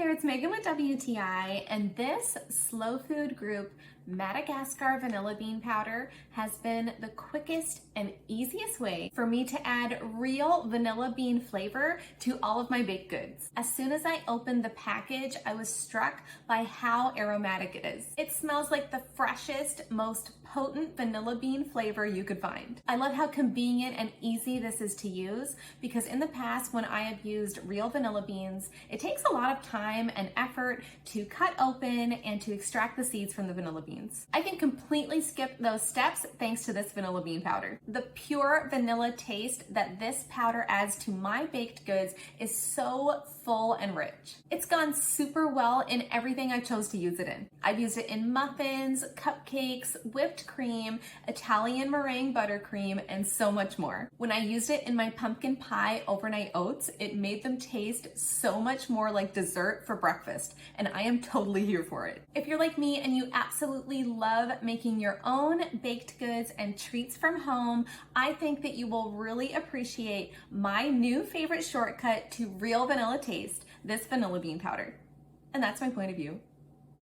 there, it's Megan with WTI, and this Slofoodgroup Madagascar Vanilla Bean Powder has been the quickest and easiest way for me to add real vanilla bean flavor to all of my baked goods. As soon as I opened the package, I was struck by how aromatic it is. It smells like the freshest, most potent vanilla bean flavor you could find. I love how convenient and easy this is to use because in the past when I have used real vanilla beans, it takes a lot of time and effort to cut open and to extract the seeds from the vanilla beans. I can completely skip those steps thanks to this vanilla bean powder. The pure vanilla taste that this powder adds to my baked goods is so full and rich. It's gone super well in everything I chose to use it in. I've used it in muffins, cupcakes, whipped cream, Italian meringue buttercream, and so much more. When I used it in my pumpkin pie overnight oats, it made them taste so much more like dessert for breakfast, and I am totally here for it. If you're like me and you absolutely love making your own baked goods and treats from home, I think that you will really appreciate my new favorite shortcut to real vanilla taste, this vanilla bean powder. And that's my point of view.